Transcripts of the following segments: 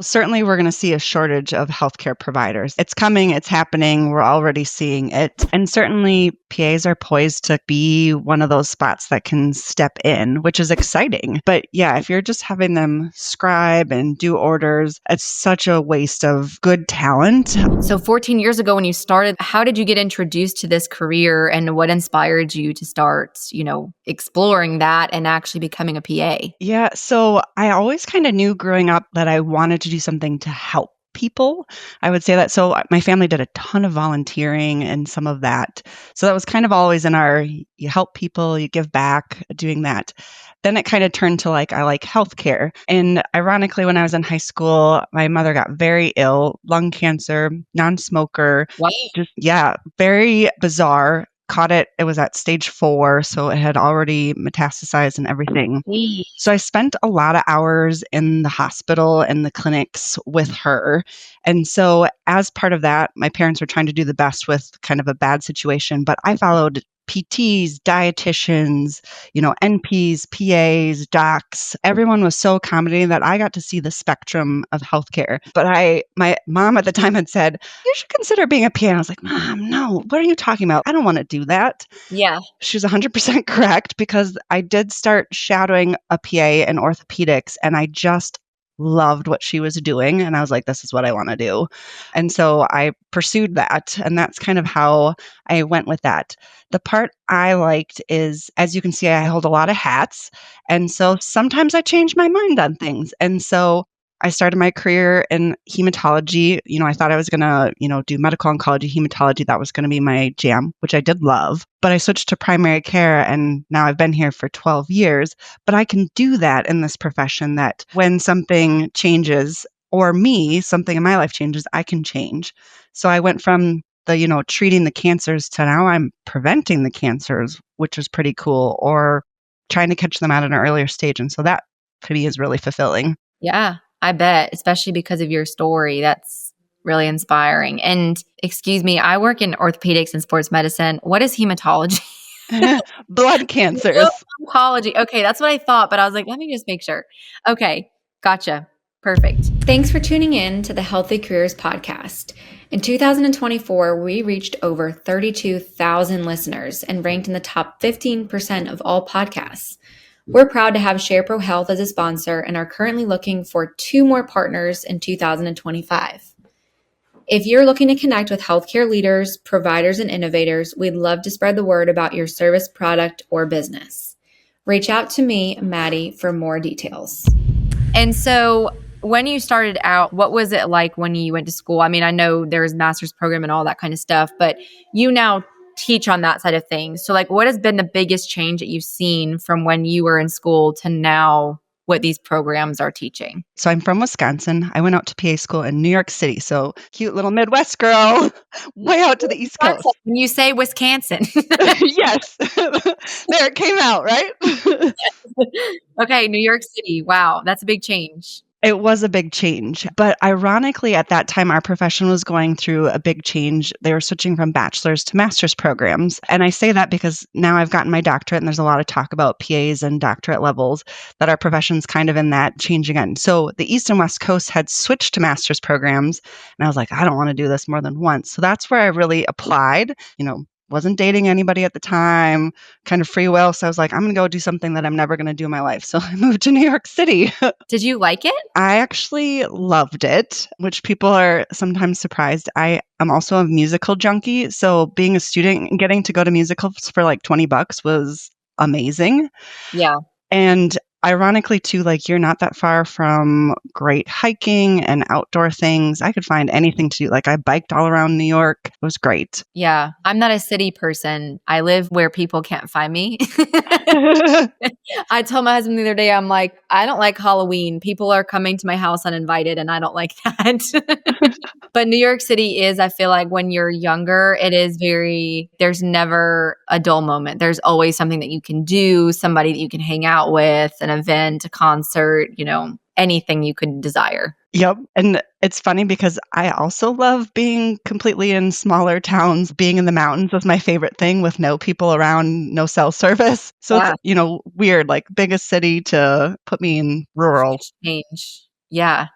Certainly, we're going to see a shortage of healthcare providers. It's coming, it's happening, we're already seeing it. And certainly, PAs are poised to be one of those spots that can step in, which is exciting. But yeah, if you're just having them scribe and do orders, it's such a waste of good talent. So 14 years ago when you started, how did you get introduced to this career and what inspired you to start, exploring that and actually becoming a PA? Yeah, so I always kind of knew growing up that I wanted to do something to help people. I would say that. So my family did a ton of volunteering and some of that. So that was kind of always in our you help people, you give back, doing that. Then it kind of turned to like I like healthcare. And ironically, when I was in high school, my mother got very ill, lung cancer, non-smoker. Wow. Just yeah, very bizarre. Caught it. It was at stage 4, so it had already metastasized and everything. So I spent a lot of hours in the hospital and the clinics with her. And so as part of that, my parents were trying to do the best with kind of a bad situation, but I followed PTs, dietitians, NPs, PAs, docs. Everyone was so accommodating that I got to see the spectrum of healthcare. But my mom at the time had said, you should consider being a PA. And I was like, Mom, no, what are you talking about? I don't want to do that. Yeah. She was 100% correct because I did start shadowing a PA in orthopedics and I just loved what she was doing. And I was like, this is what I want to do. And so I pursued that. And that's kind of how I went with that. The part I liked is, as you can see, I hold a lot of hats. And so sometimes I change my mind on things. And so I started my career in hematology. I thought I was going to, do medical oncology, hematology. That was going to be my jam, which I did love. But I switched to primary care and now I've been here for 12 years. But I can do that in this profession that when something changes or something in my life changes, I can change. So I went from the, treating the cancers to now I'm preventing the cancers, which is pretty cool, or trying to catch them at an earlier stage. And so that to me is really fulfilling. Yeah, I bet, especially because of your story. That's really inspiring. And excuse me, I work in orthopedics and sports medicine. What is hematology? Blood cancers. Oncology. Okay, that's what I thought, but I was like, let me just make sure. Okay, gotcha. Perfect. Thanks for tuning in to the Healthy Careers podcast. In 2024, we reached over 32,000 listeners and ranked in the top 15% of all podcasts. We're proud to have SharePro Health as a sponsor and are currently looking for 2 more partners in 2025. If you're looking to connect with healthcare leaders, providers, and innovators, we'd love to spread the word about your service, product, or business. Reach out to me, Maddie, for more details. And so when you started out, what was it like when you went to school? I mean, I know there's master's program and all that kind of stuff, but you now teach on that side of things. So what has been the biggest change that you've seen from when you were in school to now what these programs are teaching? So I'm from Wisconsin. I went out to PA school in New York City. So cute little Midwest girl, way out to the East Coast. When you say Wisconsin. Yes. There it came out, right? Okay, New York City. Wow, that's a big change. It was a big change. But ironically, at that time, our profession was going through a big change. They were switching from bachelor's to master's programs. And I say that because now I've gotten my doctorate, and there's a lot of talk about PAs and doctorate levels, that our profession's kind of in that change again. So the East and West Coast had switched to master's programs. And I was like, I don't want to do this more than once. So that's where I really applied, wasn't dating anybody at the time, kind of free will. So I was like, I'm going to go do something that I'm never going to do in my life. So I moved to New York City. Did you like it? I actually loved it, which people are sometimes surprised. I am also a musical junkie. So being a student and getting to go to musicals for like $20 was amazing. Yeah. And ironically too, you're not that far from great hiking and outdoor things. I could find anything to do. I biked all around New York. It was great. Yeah. I'm not a city person. I live where people can't find me. I told my husband the other day, I'm like, I don't like Halloween. People are coming to my house uninvited and I don't like that. But New York City is, I feel like when you're younger, it is there's never a dull moment. There's always something that you can do, somebody that you can hang out with, an event, a concert, anything you could desire. Yep. And it's funny because I also love being completely in smaller towns. Being in the mountains was my favorite thing with no people around, no cell service. So Yeah. It's, weird, biggest city to put me in rural. Change. Yeah.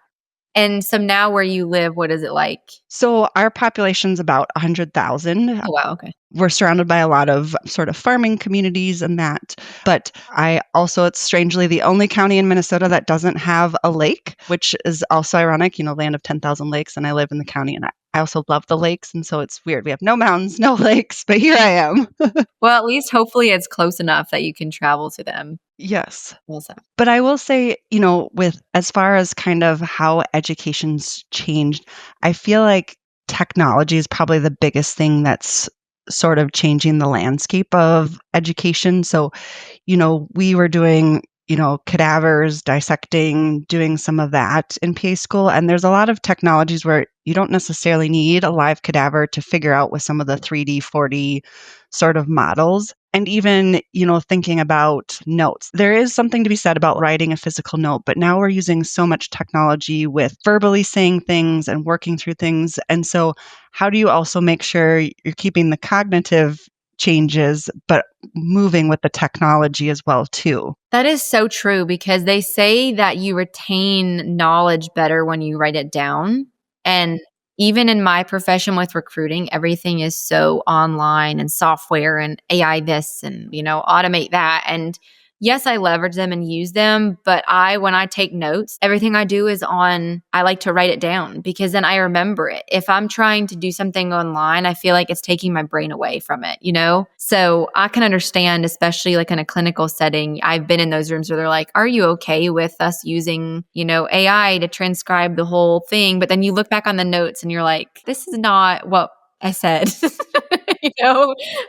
And so now where you live, what is it like? So our population's about 100,000. Oh, wow. Okay. We're surrounded by a lot of sort of farming communities and that. But it's strangely the only county in Minnesota that doesn't have a lake, which is also ironic, land of 10,000 lakes. And I live in the county and I also love the lakes. And so it's weird. We have no mountains, no lakes, but here I am. Well, at least hopefully it's close enough that you can travel to them. Yes. Also. But I will say, with as far as kind of how education's changed, I feel like technology is probably the biggest thing that's sort of changing the landscape of education. So, we were doing, cadavers, dissecting, doing some of that in PA school. And there's a lot of technologies where you don't necessarily need a live cadaver to figure out with some of the 3D, 4D sort of models. And even, thinking about notes. There is something to be said about writing a physical note, but now we're using so much technology with verbally saying things and working through things. And so how do you also make sure you're keeping the cognitive changes, but moving with the technology as well, too? That is so true because they say that you retain knowledge better when you write it down. And even in my profession with recruiting, everything is so online and software and AI this and, automate that. And yes, I leverage them and use them, but when I take notes, everything I do I like to write it down because then I remember it. If I'm trying to do something online, I feel like it's taking my brain away from it, So I can understand, especially like in a clinical setting, I've been in those rooms where they're like, are you okay with us using, AI to transcribe the whole thing? But then you look back on the notes and you're like, this is not what I said,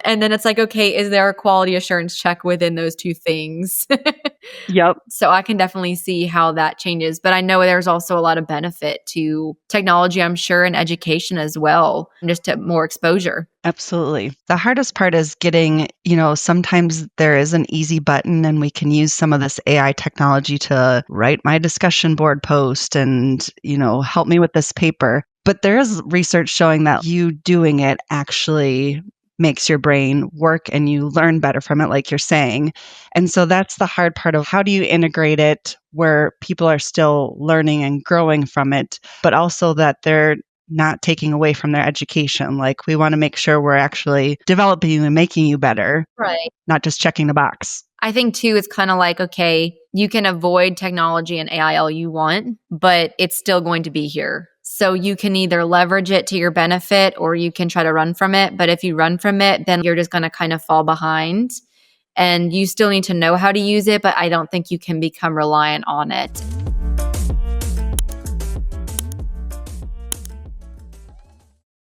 and then it's like, okay, is there a quality assurance check within those two things? Yep. So I can definitely see how that changes, but I know there's also a lot of benefit to technology, I'm sure, and education as well, just to more exposure. Absolutely. The hardest part is getting, sometimes there is an easy button and we can use some of this AI technology to write my discussion board post and, help me with this paper. But there is research showing that you doing it actually makes your brain work and you learn better from it, like you're saying. And so that's the hard part of how do you integrate it where people are still learning and growing from it, but also that they're not taking away from their education. Like we want to make sure we're actually developing you and making you better, right? Not just checking the box. I think too, it's kind of like, okay, you can avoid technology and AI all you want, but it's still going to be here. So you can either leverage it to your benefit or you can try to run from it. But if you run from it, then you're just going to kind of fall behind and you still need to know how to use it. But I don't think you can become reliant on it.